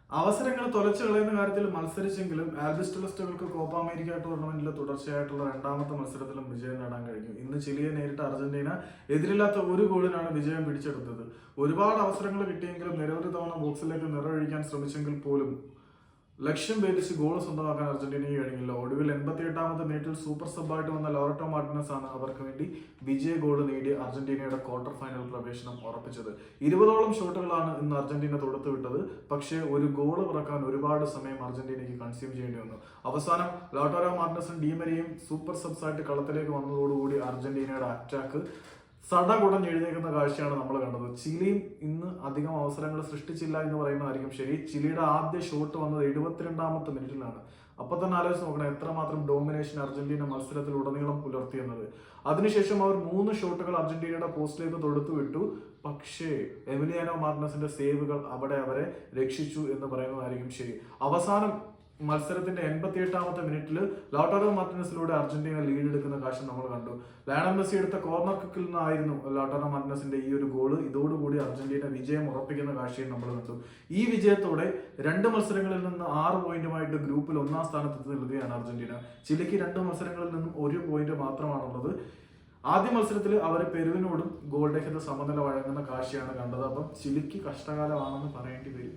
അവസരങ്ങൾ തുലച്ചു കളയുന്ന കാര്യത്തിൽ മത്സരിച്ചെങ്കിലും ആൽബിസ്റ്റലിസ്റ്റുകൾക്ക് കോപ്പ അമേരിക്ക ടൂർണമെന്റിലെ തുടർച്ചയായിട്ടുള്ള രണ്ടാമത്തെ മത്സരത്തിലും വിജയം നേടാൻ കഴിഞ്ഞു. ഇന്ന് ചിലിയെ നേരിട്ട അർജന്റീന എതിരില്ലാത്ത ഒരു ഗോളിനാണ് വിജയം പിടിച്ചെടുത്തത്. ഒരുപാട് അവസരങ്ങൾ കിട്ടിയെങ്കിലും നിരവധി തവണ ബോക്സിലേക്ക് നിറയൊഴിക്കാൻ ശ്രമിച്ചെങ്കിൽ പോലും ലക്ഷ്യം ഭേദിച്ച് ഗോൾ സ്വന്തമാക്കാൻ അർജന്റീനയ്ക്ക് കഴിഞ്ഞില്ല. ഒടുവിൽ 88ാമത്തെ മിനിറ്റിൽ സൂപ്പർ സബ്ബായിട്ട് വന്ന ലോറട്ടോ മാർട്ടിനസ് ആണ് അവർക്ക് വേണ്ടി വിജയ ഗോൾ നേടി അർജന്റീനയുടെ ക്വാർട്ടർ ഫൈനൽ പ്രവേശനം ഉറപ്പിച്ചത്. 20ഓളം ഷോട്ടുകളാണ് ഇന്ന് അർജന്റീന തൊടുത്തുവിട്ടത്. പക്ഷേ ഒരു ഗോൾ പിറക്കാൻ ഒരുപാട് സമയം അർജന്റീനയ്ക്ക് കൺസ്യൂം ചെയ്യേണ്ടി വന്നു. അവസാനം ലോറട്ടോ മാർട്ടിനസും ഡീമരിയും സൂപ്പർ സബ്സ് ആയിട്ട് കളത്തിലേക്ക് വന്നതോടുകൂടി അർജന്റീനയുടെ അറ്റാക്ക് സടകുടഞ്ഞെഴുന്നേക്കുന്ന കാഴ്ചയാണ് നമ്മൾ കണ്ടത്. ചിലിയും ഇന്ന് അധികം അവസരങ്ങൾ സൃഷ്ടിച്ചില്ല എന്ന് പറയുന്നതായിരിക്കും ശരി. ചിലിയുടെ ആദ്യ ഷോട്ട് വന്നത് 72ാമത്തെ മിനിറ്റിലാണ്. അപ്പൊ തന്നെ ആലോചിച്ച് നോക്കണം എത്രമാത്രം ഡോമിനേഷൻ അർജന്റീന മത്സരത്തിൽ ഉടനീളം പുലർത്തിയെന്നത്. അതിനുശേഷം അവർ 3 ഷോട്ടുകൾ അർജന്റീനയുടെ പോസ്റ്റിലേക്ക് തൊടുത്തു വിട്ടു. പക്ഷേ എമിലിയാനോ മാർട്ടിനസിന്റെ സേവുകൾ അവിടെ അവരെ രക്ഷിച്ചു എന്ന് പറയുന്നതായിരിക്കും ശരി. അവസാനം മത്സരത്തിന്റെ 88ാമത്തെ മിനിറ്റിൽ ലോട്ടാറോ മാർട്ടിനസിലൂടെ അർജന്റീന ലീഡ് എടുക്കുന്ന കാഴ്ച നമ്മൾ കണ്ടു. ലയണൽ മെസ്സി എടുത്ത കോർണർ കിക്കിൽ നിന്നായിരുന്നു ലോട്ടാറോ മാർട്ടിനസിന്റെ ഈ ഒരു ഗോള്. ഇതോടുകൂടി അർജന്റീന വിജയം ഉറപ്പിക്കുന്ന കാഴ്ചയും നമ്മൾ കണ്ടു. ഈ വിജയത്തോടെ 2 മത്സരങ്ങളിൽ നിന്ന് 6 പോയിന്റുമായിട്ട് ഗ്രൂപ്പിൽ 1ാം സ്ഥാനത്ത് നിൽക്കുകയാണ് അർജന്റീന. ചിലിക്ക് 2 മത്സരങ്ങളിൽ നിന്നും 1 പോയിന്റ് മാത്രമാണുള്ളത്. ആദ്യ മത്സരത്തിൽ അവർ പെറുവിനോടും ഗോൾ രഹിത സമനില വഴങ്ങുന്ന കാഴ്ചയാണ് കണ്ടത്. അപ്പം ചിലിക്ക് കഷ്ടകാലമാണെന്ന് പറയേണ്ടി വരും.